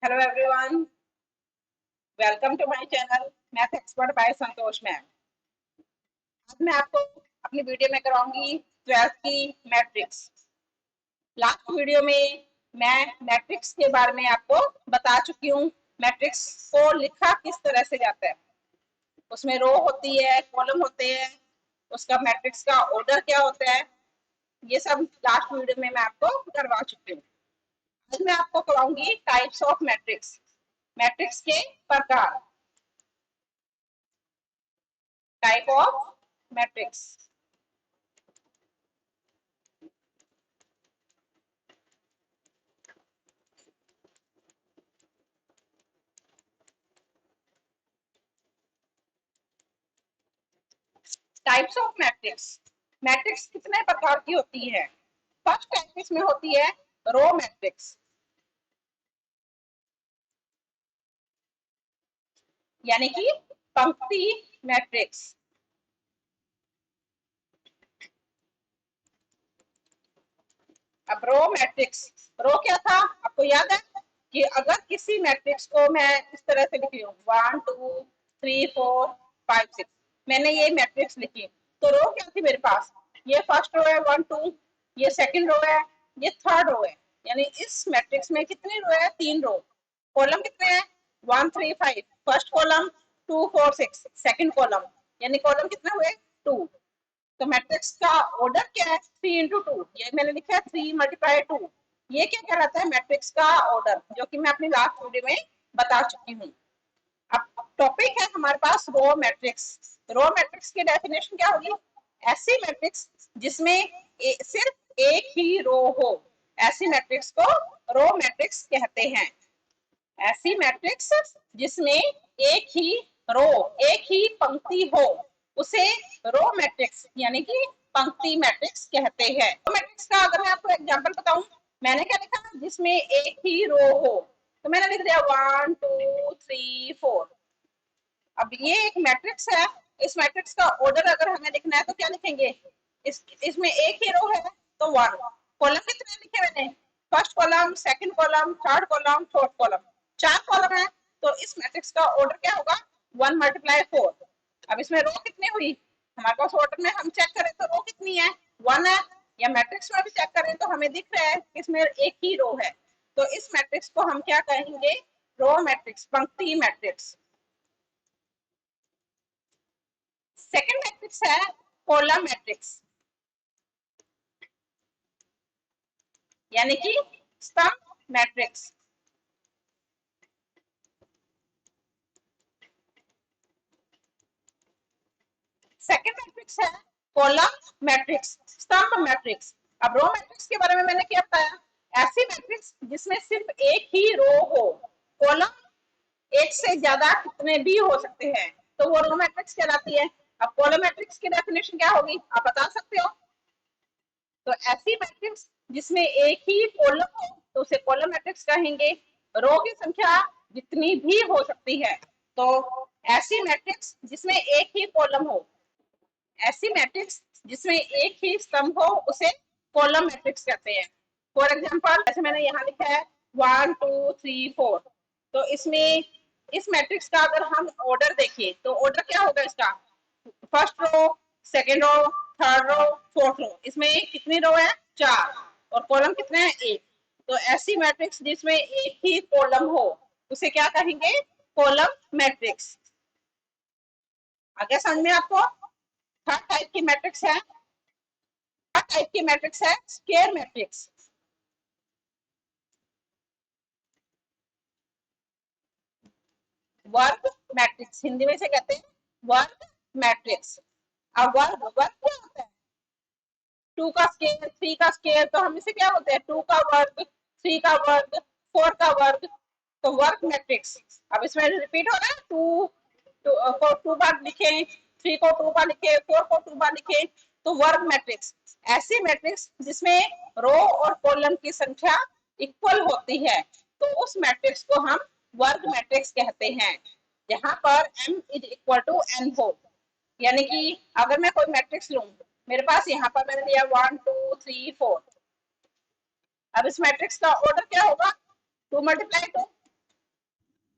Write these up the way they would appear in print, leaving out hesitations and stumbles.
Hello everyone, welcome to my channel math expert by Santosh ma'am. आज मैं आपको अपनी वीडियो में कराऊंगी 12th की मैट्रिक्स। लास्ट वीडियो में मैं मैट्रिक्स के बारे में आपको बता चुकी हूँ। मैट्रिक्स को लिखा किस तरह से जाता है, उसमें रो होती है, कॉलम होते हैं, उसका मैट्रिक्स का ऑर्डर क्या होता है, ये सब लास्ट वीडियो में मैं आपको करवा चुकी हूँ। आज मैं आपको कराऊंगी टाइप्स ऑफ मैट्रिक्स, मैट्रिक्स के प्रकार, type of matrix. Types of matrix, matrix कितने प्रकार की होती है। फर्स्ट टाइप इसमें होती है रो मैट्रिक्स, यानी कि पंक्ति मैट्रिक्स। अब रो मैट्रिक्स, रो क्या था आपको याद है कि अगर किसी मैट्रिक्स को मैं इस तरह से लिखी हूँ 1 2 3 4 5 6, मैंने ये मैट्रिक्स लिखी, तो रो क्या थी मेरे पास, ये फर्स्ट रो है 1 2, ये सेकंड रो है, ये थर्ड रो है, यानी इस मैट्रिक्स में कितनी रो है, 3 रो। कॉलम कितने हैं 1 3 5, फर्स्ट कॉलम 2 4 6, सेकंड कॉलम, यानी कॉलम कितने हुए 2। तो मैट्रिक्स का ऑर्डर क्या है 3 इंटू टू, ये मैंने लिखा है 3 मल्टीप्लाई 2। ये क्या कहलाता है मैट्रिक्स का ऑर्डर, जो कि मैं अपनी लास्ट वीडियो में बता चुकी हूँ। अब टॉपिक है हमारे पास रो मैट्रिक्स। रो मैट्रिक्स की डेफिनेशन क्या होगी, ऐसी मैट्रिक्स जिसमें सिर्फ एक ही रो हो, ऐसी मैट्रिक्स को रो मैट्रिक्स कहते हैं। ऐसी मैट्रिक्स जिसमें एक ही रो, एक ही पंक्ति हो, उसे रो मैट्रिक्स यानी कि पंक्ति मैट्रिक्स कहते हैं। रो मैट्रिक्स का अगर मैं आपको एग्जांपल बताऊं, मैंने क्या लिखा, जिसमें एक ही रो हो, तो मैंने लिख दिया 1 2 3 4। अब ये एक मैट्रिक्स है, इस मैट्रिक्स का ऑर्डर अगर हमें लिखना है तो क्या लिखेंगे, इसमें एक ही रो है तो 1। कॉलम कितने लिखे मैंने, first column, second column, third column, fourth column, 4 column है, तो इस मैट्रिक्स का ऑर्डर क्या होगा 1 मल्टीप्लाई 4। अब इसमें रो कितनी हुई, हमारे पास ऑर्डर में हम चेक करें तो रो कितनी है 1 है, या मैट्रिक्स में भी चेक करें तो हमें दिख रहा है कि इसमें एक ही रो है, तो इस मैट्रिक्स को हम क्या कहेंगे, रो मैट्रिक्स, पंक्ति मैट्रिक्स। सेकंड मैट्रिक्स है कॉलम मैट्रिक्स, यानी कि स्तंभ मैट्रिक्स। सेकंड मैट्रिक्स है कॉलम मैट्रिक्स, स्तंभ मैट्रिक्स। अब रो मैट्रिक्स के बारे में मैंने क्या बताया, ऐसी मैट्रिक्स जिसमें सिर्फ एक ही रो हो, कॉलम एक से ज्यादा कितने भी हो सकते हैं, तो वो रो मैट्रिक्स कहलाती है। अब कॉलम मैट्रिक्स की डेफिनेशन क्या होगी आप बता सकते हो, तो ऐसी मैट्रिक्स जिसमें एक ही कॉलम हो तो उसे कॉलम मैट्रिक्स कहेंगे। रो की संख्या जितनी भी हो सकती है, तो ऐसी मैट्रिक्स जिसमें एक ही कॉलम हो, ऐसी मैट्रिक्स जिसमें एक ही स्तंभ हो, उसे कॉलम मैट्रिक्स कहते हैं। फॉर एग्जाम्पल जैसे मैंने यहाँ लिखा है 1 2 3 4, तो इसमें इस मैट्रिक्स का अगर हम ऑर्डर देखें तो ऑर्डर क्या होगा इसका, first row, second row, third row, fourth row, इसमें कितनी रो है 4, और कॉलम कितने हैं 1। तो ऐसी मैट्रिक्स जिसमें एक ही कॉलम हो उसे क्या कहेंगे, कॉलम मैट्रिक्स। आगे समझ में आपको। थर्ड टाइप की मैट्रिक्स है, थर्ड टाइप की मैट्रिक्स है स्क्वायर मैट्रिक्स। वर्ग मैट्रिक्स, हिंदी में से कहते हैं वर्ग मैट्रिक्स। अब वर्ग, वर्ग क्या होता है, 2 का स्क्वायर, 3 का स्क्वायर, तो हम इसे क्या बोलते हैं 2 का वर्ग, 3 का वर्ग, 4 का वर्ग, तो वर्ग मैट्रिक्स। अब इसमें रिपीट हो रहा है, 2 को 2 बार लिखे, 3 को 2 बार लिखे, 4 को 2 बार लिखे, तो वर्ग मैट्रिक्स। ऐसी मैट्रिक्स जिसमें रो और कॉलम की संख्या इक्वल होती है, तो उस मैट्रिक्स को हम वर्ग मैट्रिक्स कहते हैं, जहां पर m is equal to n हो। यानी कि अगर मैं कोई मैट्रिक्स लूं, मेरे पास यहाँ पर मैंने दिया 1 2 3 4, अब इस मैट्रिक्स का ऑर्डर क्या होगा 2 मल्टीप्लाई 2,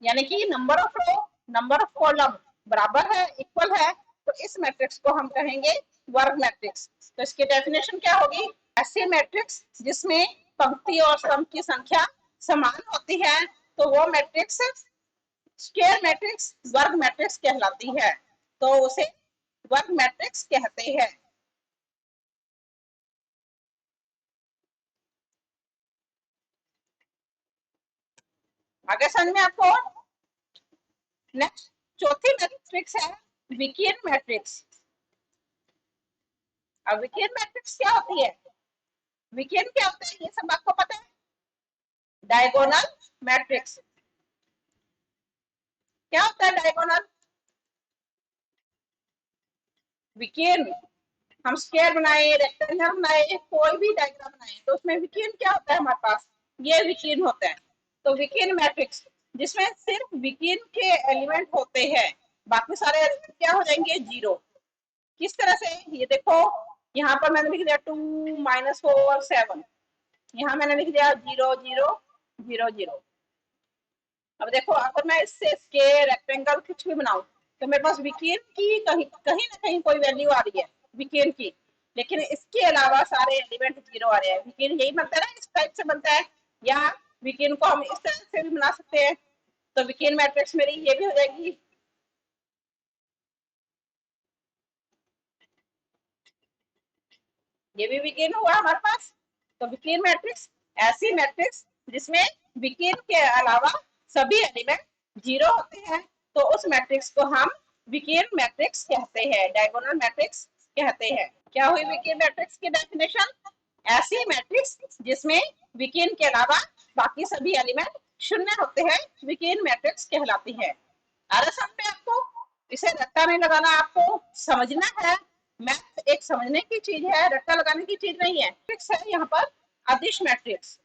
यानी कि number of row number of column बराबर है, इक्वल है, तो इस मैट्रिक्स को हम कहेंगे वर्ग मैट्रिक्स। तो इसकी डेफिनेशन क्या होगी? ऐसी मैट्रिक्स जिसमें पंक्ति और स्तंभ की संख्या समान होती है, तो वो मैट्रिक्स स्क्वायर मैट्रिक्स वर्ग मैट्रिक्स कहलाती है, तो उसे वर्ग मैट्रिक्स कहते हैं। आगे समझ में आपको? नेक्स्ट चौथी मैट्रिक्स है विकियन मैट्रिक्स। अब विकियन मैट्रिक्स क्या होती है? विकियन क्या होता है ये सब आपको पता है? Diagonal matrix. क्या होता है डायगोनल? विकियन हम स्क्वायर बनाए, रेक्टेंगल बनाए, कोई भी डायग्राम बनाए, तो उसमें विकियन क्या होता है हमारे पास? ये विकियन होता है। तो विकियन मैट्रिक्स जिसमें सिर्फ विकियन के एलिमेंट होते हैं, बाकी सारे एलिमेंट क्या हो जाएंगे? जीरो। किस तरह से? ये देखो, यहाँ पर मैंने लिख दिया 2 -4 7, यहाँ मैंने लिख दिया 0 0 0 0। अब देखो, अगर मैं इससे स्क्वायर रेक्टेंगल कुछ भी बनाऊं, तो मेरे पास विकिरण की कहीं कहीं ना कहीं कोई वैल्यू आ रही है विकिरण की, लेकिन इसके अलावा सारे एलिमेंट जीरो आ रहे हैं। विकिरण यही बनता है ना, इस टाइप से बनता है, या विकिरण को हम इस तरह से भी बना सकते हैं। तो विकिरण मैट्रिक्स मेरी ये भी हो जाएगी। ये भी विकिरण हुआ हमारे पास। तो विकिरण मैट्रिक्स ऐसी मैट्रिक्स जिसमें विकिरण के अलावा सभी एलिमेंट जीरो होते हैं, तो उस मैट्रिक्स को हम विकिरण मैट्रिक्स कहते हैं, डायगोनल मैट्रिक्स कहते हैं। क्या हुई विकिरण मैट्रिक्स की डेफिनेशन? ऐसी मैट्रिक्स जिसमें विकिरण के अलावा बाकी सभी एलिमेंट शून्य होते हैं, विकिरण मैट्रिक्स कहलाती है। आ रहा समझ में आपको? इसे रट्टा नहीं लगाना, आपको समझना है। मैथ एक समझने की चीज है, रट्टा लगाने की चीज नहीं है। मैट्रिक्स है यहाँ पर अदिश मैट्रिक्स।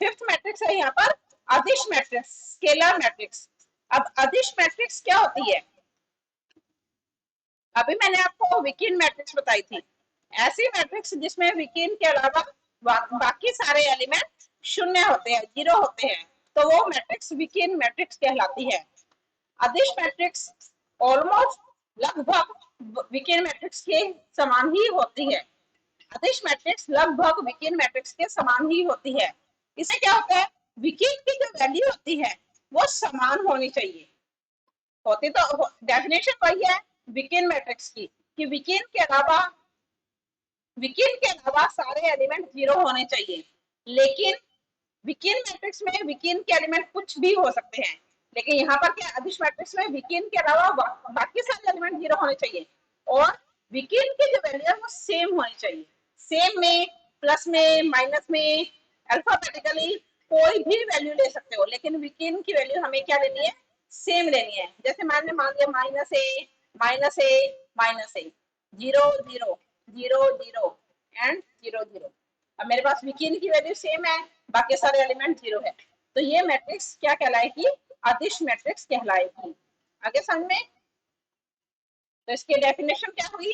फिफ्थ मैट्रिक्स है यहाँ पर अदिश मैट्रिक्स, स्केलर मैट्रिक्स। अब अदिश मैट्रिक्स क्या होती है? अभी मैंने आपको विकिरण मैट्रिक्स बताई थी। ऐसी मैट्रिक्स जिसमें विकिरण के अलावा बाकी सारे एलिमेंट शून्य होते हैं, जीरो होते हैं, तो वो मैट्रिक्स विकिरण मैट्रिक्स कहलाती है। अदिश मैट्रिक्स ऑलमोस्ट लगभग विकिरण मैट्रिक्स के समान ही होती है। अदिश मैट्रिक्स लगभग विकिरण मैट्रिक्स के समान ही होती है। इससे क्या होता है? विकिरण की जो वैल्यू होती है वो समान होनी चाहिए। होती तो डेफिनेशन वही है विकिरण मैट्रिक्स की, कि विकिरण के अलावा सारे एलिमेंट जीरो होने चाहिए। लेकिन विकिरण मैट्रिक्स में विकिरण के एलिमेंट कुछ भी हो सकते हैं, लेकिन यहाँ पर क्या अदिश मैट्रिक्स में विकिरण के अलावा बाकी सारे एलिमेंट जीरो होने चाहिए, और विकिरण की जो वैल्यू है वो सेम होनी चाहिए। सेम में, प्लस में, माइनस में, अल्फाबेटिकली कोई भी वैल्यू ले सकते हो, लेकिन विकिरण की वैल्यू हमें क्या लेनी है? सेम लेनी है। जैसे मान लिया -a -a zero zero zero zero and zero zero. अब मेरे पास विकिरण की वैल्यू सेम है, बाकी सारे एलिमेंट जीरो है, तो ये मैट्रिक्स क्या कहलाएगी? अदिश मैट्रिक्स कहलाएगी। आगे समझ में? तो इसकी डेफिनेशन क्या हुई?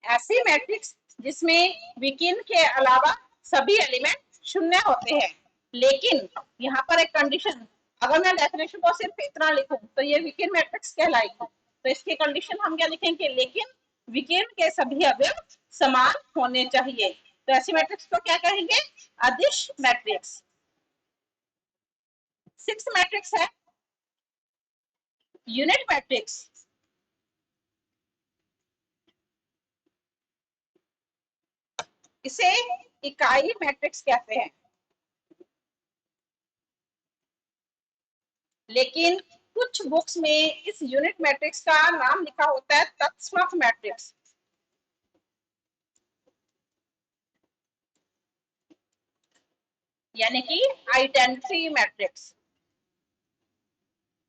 ऐसी मैट्रिक्स जिसमें विकिरण के अलावा सभी एलिमेंट शून्य होते हैं, लेकिन यहाँ पर एक कंडीशन, अगर मैं डेफिनेशन को सिर्फ इतना लिखूं तो ये विकिरण मैट्रिक्स कहलाएगी। तो इसकी कंडीशन हम क्या लिखेंगे? लेकिन विकिरण के सभी अवयव समान होने चाहिए, तो ऐसी मैट्रिक्स को क्या कहेंगे? अदिश मैट्रिक्स। सिक्स मैट्रिक्स है यूनिट मैट्रिक्स। इसे इकाई मैट्रिक्स कहते हैं, लेकिन कुछ बुक्स में इस यूनिट मैट्रिक्स का नाम लिखा होता है तत्सम मैट्रिक्स। यानी कि आइडेंटिटी मैट्रिक्स।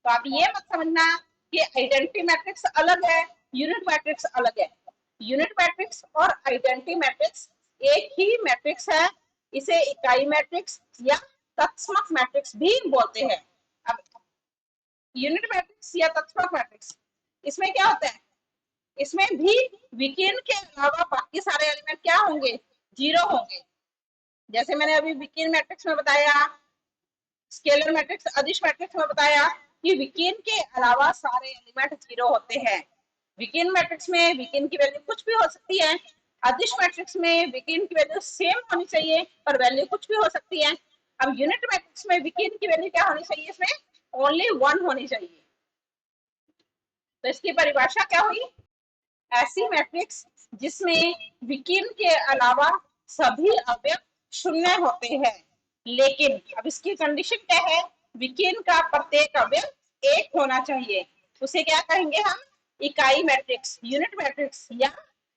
तो आप ये मत समझना कि आइडेंटिटी मैट्रिक्स अलग है, यूनिट मैट्रिक्स अलग है। यूनिट मैट्रिक्स और आइडेंटिटी मैट्रिक्स एक ही मैट्रिक्स है। इसे इकाई मैट्रिक्स या तत्सम मैट्रिक्स भी बोलते हैं। अब यूनिट मैट्रिक्स या तत्समक मैट्रिक्स, इसमें क्या होता है, इसमें भी विकिरण के अलावा बाकी सारे एलिमेंट क्या होंगे, जीरो होंगे। जैसे मैंने अभी विकिरण मैट्रिक्स में बताया, स्केलर मैट्रिक्स, अदिश मैट्रिक्स में बताया कि विकिरण के अलावा सारे एलिमेंट जीरो होते हैं। विकिरण मैट्रिक्स में विकिरण की वैल्यू कुछ भी हो सकती है, अदिश मैट्रिक्स में विकिरण की वैल्यू सेम होनी चाहिए पर वैल्यू कुछ भी हो सकती है। अब यूनिट मैट्रिक्स में विकिरण की वैल्यू क्या होनी चाहिए, इसमें ओनली 1 होनी चाहिए। तो इसकी परिभाषा क्या हुई, ऐसी मैट्रिक्स जिसमें विकिरण के अलावा सभी अवयव शून्य होते हैं, लेकिन अब इसकी कंडीशन क्या है, विकिरण का प्रत्येक अवयव एक होना चाहिए। उसे क्या कहेंगे हम, इकाई मैट्रिक्स, यूनिट मैट्रिक्स या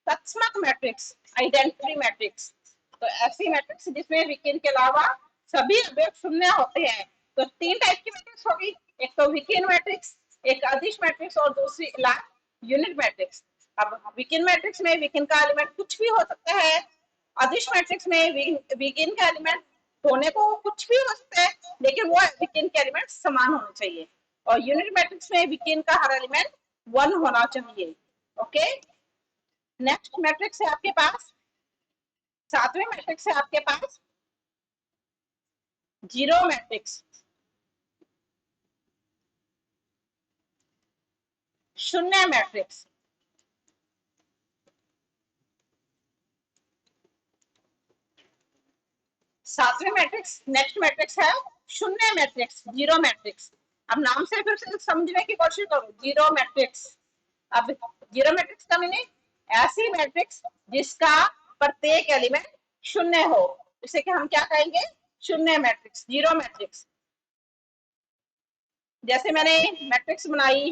तत्समक मैट्रिक्स, आइडेंटिटी मैट्रिक्स। तो ऐसी मैट्रिक्स जिसमें विकिरण के अलावा सभी अवयव शून्य होते हैं। तो 3 टाइप की मैट्रिक्स होगी, एक तो विकिरण मैट्रिक्स, एक अदिश मैट्रिक्स और दूसरी यूनिट मैट्रिक्स। अब विकिरण मैट्रिक्स में विकिरण का एलिमेंट कुछ भी हो सकता है, अदिश मैट्रिक्स में विकिरण का एलिमेंट होने को कुछ भी हो सकता है, लेकिन वो विकिरण के एलिमेंट समान होने चाहिए। और यूनिट मैट्रिक्स में विकिरण का हर एलिमेंट 1 होना चाहिए। ओके, नेक्स्ट मैट्रिक्स है आपके पास, 7वें मैट्रिक्स है आपके पास जीरो मैट्रिक्स, शून्य मैट्रिक्स। सातवें मैट्रिक्स, नेक्स्ट मैट्रिक्स है शून्य मैट्रिक्स, जीरो मैट्रिक्स। अब नाम से फिर से समझने की कोशिश करो, जीरो मैट्रिक्स। अब जीरो मैट्रिक्स का मीनिंग ऐसी मैट्रिक्स जिसका प्रत्येक एलिमेंट शून्य हो, इसे कि हम क्या कहेंगे, शून्य मैट्रिक्स, जीरो मैट्रिक्स। जैसे मैंने मैट्रिक्स बनाई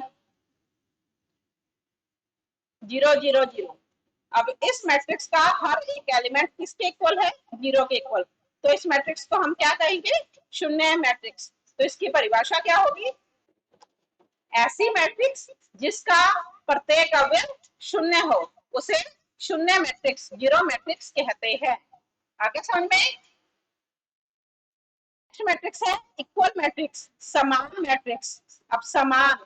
0 0 0, अब इस मैट्रिक्स का हर एक एलिमेंट किसके इक्वल है, जीरो के इक्वल। तो इस मैट्रिक्स को हम क्या कहेंगे, शून्य मैट्रिक्स। तो इसकी परिभाषा क्या होगी, ऐसी मैट्रिक्स जिसका प्रत्येक अवयव शून्य हो उसे शून्य मैट्रिक्स, जीरो मैट्रिक्स कहते हैं। आगे समझ में। मैट्रिक्स है इक्वल मैट्रिक्स, समान मैट्रिक्स। अब समान,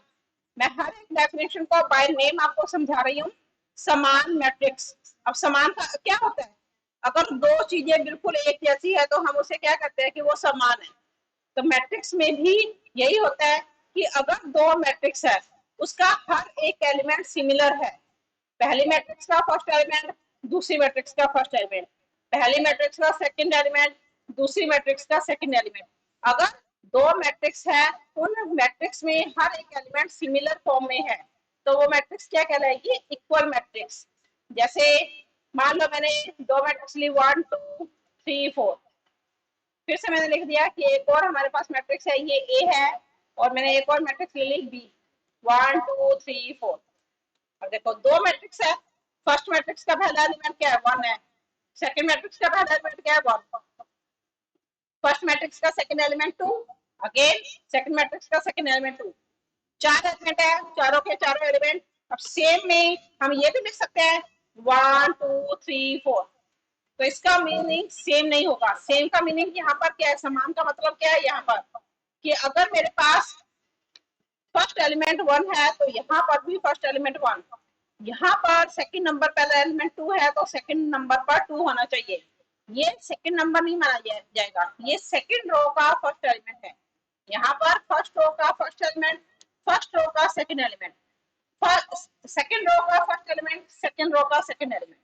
मैं हर एक डेफिनेशन को बाय नेम आपको समझा रही हूँ। समान मैट्रिक्स, अब समान का क्या होता है, अगर दो चीजें बिल्कुल एक जैसी है तो हम उसे क्या कहते हैं कि वो समान है। तो मैट्रिक्स में भी यही होता है कि अगर दो मैट्रिक्स है उसका हर एक एलिमेंट सिमिलर है, पहली मैट्रिक्स का फर्स्ट एलिमेंट दूसरी मैट्रिक्स का फर्स्ट एलिमेंट, पहली मैट्रिक्स का सेकंड एलिमेंट दूसरी मैट्रिक्स का सेकंड एलिमेंट, अगर दो मैट्रिक्स है उन मैट्रिक्स में हर एक एलिमेंट सिमिलर फॉर्म में है तो वो मैट्रिक्स क्या कहलाएगी, इक्वल मैट्रिक्स। जैसे मान लो मैंने दो मैट्रिक्स ली 1 2 3 4, फिर से मैंने लिख दिया कि एक और हमारे पास मैट्रिक्स है, ये ए है, और मैंने एक और मैट्रिक्स ले ली बी 1 2 3 4। अब देखो दो मैट्रिक्स है, फर्स्ट मैट्रिक्स का पहला एलिमेंट क्या है, 1 है, सेकंड मैट्रिक्स का पहला एलिमेंट क्या है, 1, फर्स्ट मैट्रिक्स का second element 2, again second matrix का सेकंड एलिमेंट 2, चार एलिमेंट है, चारों के चारों एलिमेंट। अब सेम में हम ये भी लिख सकते हैं 1 2 3 4। तो इसका मीनिंग सेम नहीं होगा, सेम का मीनिंग यहाँ पर क्या है, समान का मतलब क्या है यहाँ पर, कि अगर मेरे पास फर्स्ट एलिमेंट 1 है तो यहाँ पर भी फर्स्ट एलिमेंट 1, यहाँ पर सेकंड नंबर पहला एलिमेंट 2 है तो सेकंड नंबर पर 2 होना चाहिए। ये सेकंड नंबर नहीं माना जाएगा, ये सेकंड रो का फर्स्ट एलिमेंट है। यहाँ पर फर्स्ट रो का फर्स्ट एलिमेंट, फर्स्ट रो का सेकंड एलिमेंट, सेकंड रो का फर्स्ट एलिमेंट, सेकंड रो का सेकंड एलिमेंट।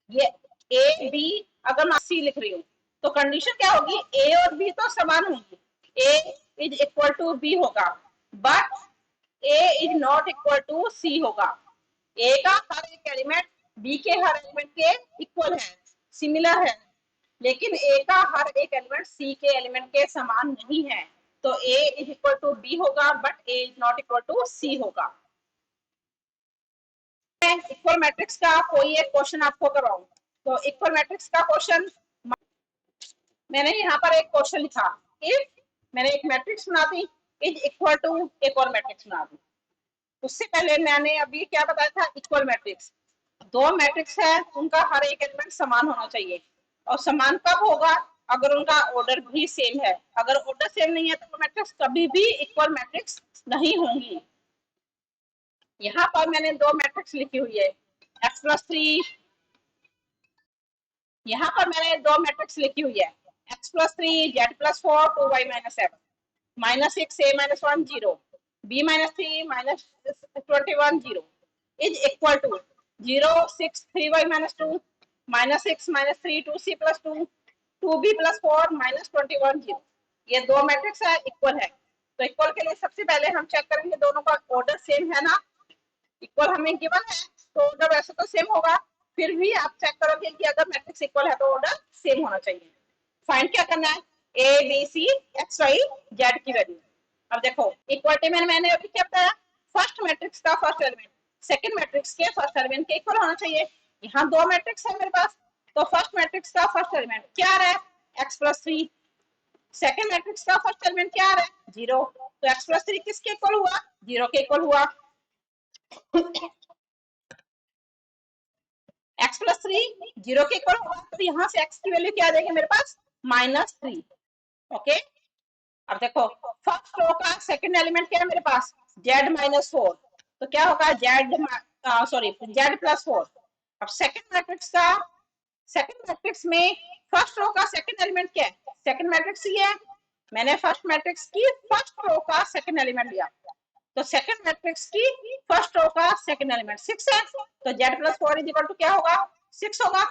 ये ए बी, अगर मैं सी लिख रही हूँ तो कंडीशन क्या होगी, ए और बी तो समान होंगी, A is equal to B होगा, but A is not equal to C होगा। ए का हर एक एलिमेंट बी के हर एलिमेंट के इक्वल है, सिमिलर है, लेकिन ए का हर एक एलिमेंट सी के एलिमेंट के समान नहीं है। तो A is equal to B होगा but A is not equal to C होगा। इक्वल मैट्रिक्स का कोई एक क्वेश्चन आपको करवाऊं, तो इक्वल मैट्रिक्स का क्वेश्चन मैंने यहाँ पर एक क्वेश्चन लिखा, इफ मैंने एक मैट्रिक्स बना दी इज इक्वल टू एक और मैट्रिक्स बना दी। उससे पहले मैंने अभी क्या बताया था, इक्वल मैट्रिक्स, दो मैट्रिक्स है उनका हर एक एलिमेंट समान होना चाहिए, और समान कब होगा, अगर उनका ऑर्डर भी सेम है। अगर ऑर्डर सेम नहीं है तो मैट्रिक्स कभी भी इक्वल मैट्रिक्स नहीं होंगी। यहाँ पर मैंने दो मैट्रिक्स लिखी हुई है, x+3, यहाँ पर मैंने दो मैट्रिक्स लिखी हुई है, x+3, z+4, 2y - 7, -6, a - 1, 0, b - 3, -21, 0 is equal to 0, 6, 3y - 2, -6, -3, 2c + 2, 2b + 4, -21, 0। ये दो मैट्रिक्स है, इक्वल है। तो इक्वल के लिए सबसे पहले हम चेक करेंगे दोनों का ऑर्डर सेम है ना। इक्वल हमें गिवन है तो ऑर्डर वैसे तो सेम होगा, फिर भी आप चेक करोगे कि अगर मैट्रिक्स इक्वल है तो ऑर्डर सेम होना चाहिए। फाइंड क्या करना है, a b c x y z की वैल्यू। अब देखो इक्वलिटी में मैंने अभी क्या बताया, फर्स्ट मैट्रिक्स का फर्स्ट एलिमेंट सेकंड मैट्रिक्स के फर्स्ट एलिमेंट के इक्वल होना चाहिए। यहाँ दो मैट्रिक्स है मेरे पास, तो फर्स्ट मैट्रिक्स का फर्स्ट एलिमेंट क्या आ रहा है, x+3। सेकंड मैट्रिक्स का फर्स्ट एलिमेंट क्या आ रहा है, 0। तो x+3 किसके इक्वल हुआ, 0 के इक्वल हुआ। x+3 0 के इक्वल होगा, तो यहाँ से x की वैल्यू क्या आ जाएगी मेरे पास, -3। ओके, अब देखो फर्स्ट रो का सेकंड एलिमेंट क्या है मेरे पास, z-4, तो क्या होगा z+4। अब सेकंड मैट्रिक्स में फर्स्ट रो का सेकंड एलिमेंट क्या है, सेकंड मैट्रिक्स ही है। मैंने फर्स्ट मैट्रिक्स की फर्स्ट रो का सेकंड एलिमेंट लिया, तो सेकंड मैट्रिक्स की फर्स्ट रो का सेकंड एलिमेंट 6 है, तो z+4 इज इक्वल टू क्या होगा, 6 होगा।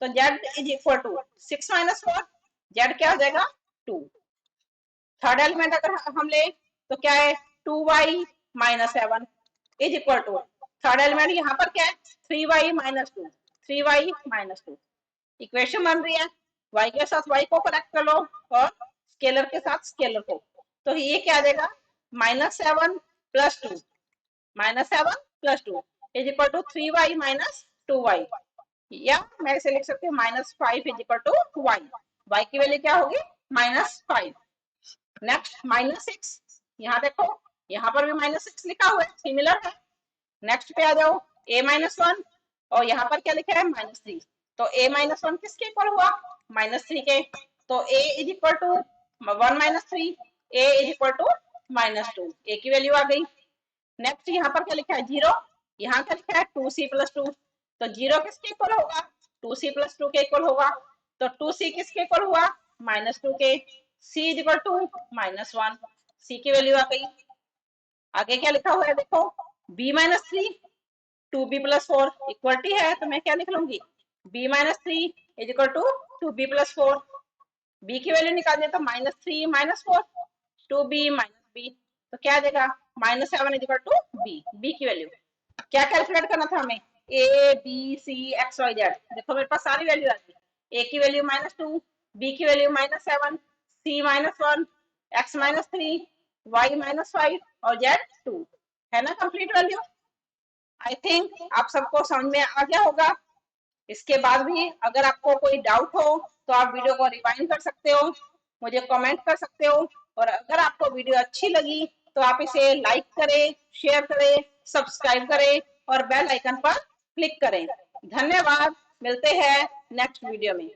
तो z is equal to 6 - 4, z क्या हो जाएगा, 2। थर्ड एलिमेंट अगर हम ले तो क्या है, 2y - 7 is equal to, third element यहाँ पर क्या है, 3y - 2, 3y - 2। इक्वेशन बन रही है, y के साथ y को कनेक्ट कर लो और स्केलर के साथ स्केलर को, तो ये क्या आ जाएगा, -7 + 2, -7 + 2 is equal to 3y - 2y, या मैं इसे लिख सकती हूँ -5 is equal to y। y की वैल्यू क्या होगी, -5। नेक्स्ट -6, यहाँ देखो यहाँ पर भी -6 लिखा हुआ है, सिमिलर है। नेक्स्ट पे आ जाओ, a - 1, और यहाँ पर क्या लिखा है, -3, तो a - 1 किसके इक्वल हुआ, -3 के, तो a is equal to 1 - 3, a is equal to -2, a की वैल्यू आ गई। नेक्स्ट यहाँ पर क्या लिखा है, 0, यहाँ क्या लिखा है, 2c + 2, तो 0 किसके इक्वल होगा, 2c + 2 के इक्वल होगा, तो 2c किसके इक्वल हुआ, -2 के, c is equal to -1, c की वैल्यू आ गई। आगे क्या लिखा हुआ है देखो, b - 3, 2b + 4 इक्वलिटी है, तो मैं क्या लिख लूंगी, b - 3 is equal to 2b + 4, b की वैल्यू निकाल दिया तो -3 - 4, 2b - b, तो क्या आ जाएगा, -7 is equal to b। b की वैल्यू क्या कैलकुलेट करना था हमें, a b c x y z, देखो मेरे पास सारी वैल्यू आ गई, a की वैल्यू -2, b की वैल्यू -7, c -1, x -3, y -5 और z 2, है ना कंप्लीट वैल्यू। आई थिंक आप सबको समझ में आ गया होगा। इसके बाद भी अगर आपको कोई डाउट हो तो आप वीडियो को रिवाइंड कर सकते हो, मुझे कमेंट कर सकते हो, और अगर आपको वीडियो अच्छी लगी तो आप इसे लाइक करें, शेयर करें, सब्सक्राइब करें और बेल आइकन पर क्लिक करें। धन्यवाद, मिलते हैं नेक्स्ट वीडियो में।